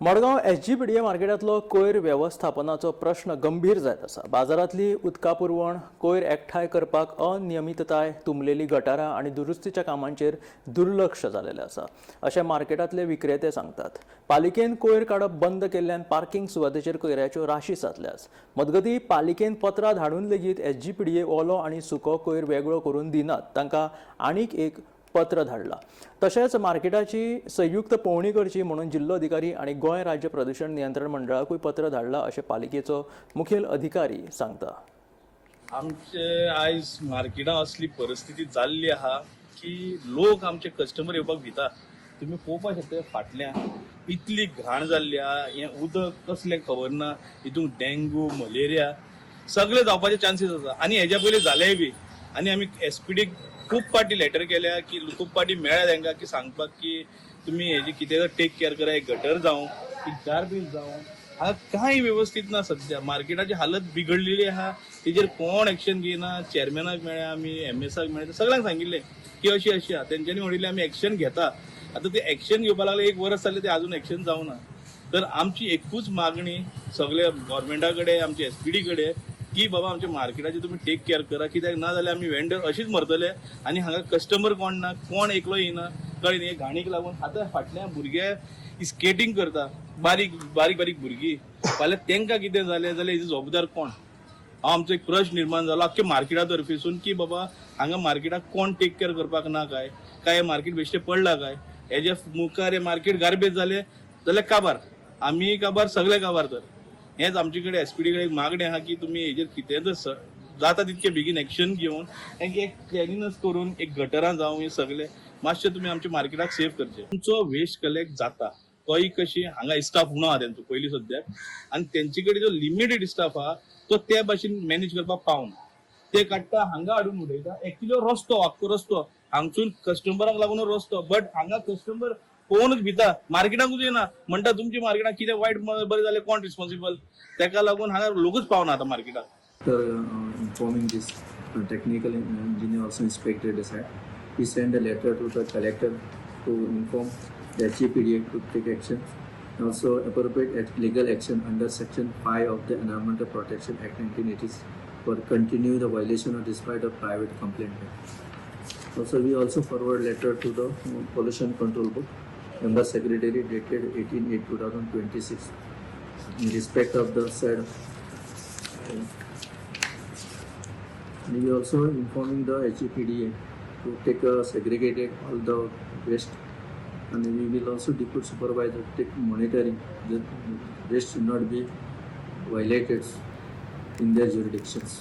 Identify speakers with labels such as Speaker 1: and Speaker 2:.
Speaker 1: Madgaon Sgpda मार्केटांतलो कोयर वेवस्थापनाचो प्रश्न गंभीर जायत आसा। बाजारांतली उदका पुरवण, कोयर एकठांय करपाक अनियमितताय, तुंबलेली गटारां आनी दुरुस्तीच्या कामांचेर दुर्लक्ष जाल्लें आसा, अशें मार्केटांतले विक्रेते सांगतात। पालिकेन कोयर काडप बंद केल्ल्यान पार्किंग सुवातेचेर कोयराच्यो राशी साचल्यात। मजगतीं पालिकेन पत्रां धाडून लेगीत Sgpda ओलो आनी सुको कोयर वेगळो करून दिनात, तांकां आनीक एक पत्र धाडला। तशेंच मार्केटाची संयुक्त पळोवणी करची म्हणून जिल्लो अधिकारी आणि गोंय राज्य प्रदूषण नियंत्रण मंडळाकूय पत्र धाडला, अशें पालिकेचो मुखेल अधिकारी सांगता।
Speaker 2: आमचे आयज मार्केटां असली परिस्थिती जाल्ली आहा की लोक आमचे कस्टमर येवपाक भिता। तुम्ही पळोवपाक शकता फाटल्यान इतली घाण जाल्ली आहा, हें उदक कसलें खबर ना, हितून डेंगू मलेरिया सगळे जावपाचे चान्सीस आसा आनी हेज्या पयलीं जालेय बी। आनी आमी एसपीडीक खूब पाटी लेटर केल्या की खूब पाटी मेळ्ळ्या तांकां की सांगपाक की तुमी हेजी कितें टेक केअर करा, एक गटर जावं एक गार्बेज जावं, हांगा कांय व्यवस्थीत ना। सध्या मार्केटाची हालत बिगडलेली आहा, तेजेर कोण एक्शन घेयना। चेअरमॅनाक मेळ्ळ्या आमी, एमएसाक मेळ्ळ्या, सगळ्यांक सांगिल्लें की अशी आहा। तेंच्यांनी म्हणिल्लें आमी एक्शन घेता। आतां ते एक्शन घेवपाक लागले, एक वर्स जालें ते अजून एक्शन जावना। तर आमची एकूच मागणी सगळ्या गव्हर्मेंटा कडेन, आमच्या एसपीडी कडेन की बाबा आमच्या मार्केटाची तुम्ही टेक केअर करा, कित्याक ना जाल्यार आमी वेंडर अशीच मरतले आनी हांगा कस्टमर कोण ना, कोण एकलो येना, कळ्ळें न्ही। घाणीक लागून आतां फाटल्या भुरगे स्केटिंग करता, बारीक बारीक भुरगीं, फाल्यां तांकां कितें जालें जाल्यार हेजो जबाबदार कोण? आमचो एक प्रश्न निर्माण जालो आख्ख्या मार्केटा तर्फेसून की बाबा हांगा मार्केटाक कोण टेक केअर करपाक ना काय मार्केट बेश्टें पडला काय। हेजे मुखार हे मार्केट गार्बेज जालें जाल्यार काबार, आमी काबार, सगळे काबार। तर हेच आमचे कडेन एसपीडी कडेन मागणें आहा की तुमी हेजेर कितें जाता तितके बेगीन एक्शन घेवन तांकां एक क्लिनिनस करून एक गटरां जावं, हे सगळे मातशें तुमी आमच्या मार्केटाक सेफ करचें। तुमचो वेस्ट कलेक्ट जाता तोय कशी, हांगा स्टाफ उणो आहा तेंचो पयलीं सद्याक, आनी तेंचे कडेन जो लिमिटेड स्टाफ आहा तो त्या भाशेन मॅनेज करपाक पावना। ते काडटा हांगा हाडून उडयता। एक्चुअली रस्तो, आख्खो रस्तो हांगसून कस्टमराक लागून रस्तो, बट हांगा कस्टमर पळोवनूच भिता, मार्केटाकूच येना, म्हणटा तुमच्या मार्केटाक कितें वायट बरें जालें कोण रिस्पॉन्सिबल। तेका लागून हांगा लोकूच पावना आतां मार्केटाक।
Speaker 3: Informing this technical engineer also inspected the site. He sent a letter to the collector to inform the Sgpda to take action. Also appropriate legal action under Section 5 of the Environmental Protection Act 1980 for continue the violation or despite of private complaint. Also we also forward letter to the Pollution Control Board, Member Secretary dated 18/8/2026 in respect of the said. And we also informing the Sgpda to take segregated all the waste, and we will also deputy supervisor take monitoring the waste should not be violated in their jurisdictions.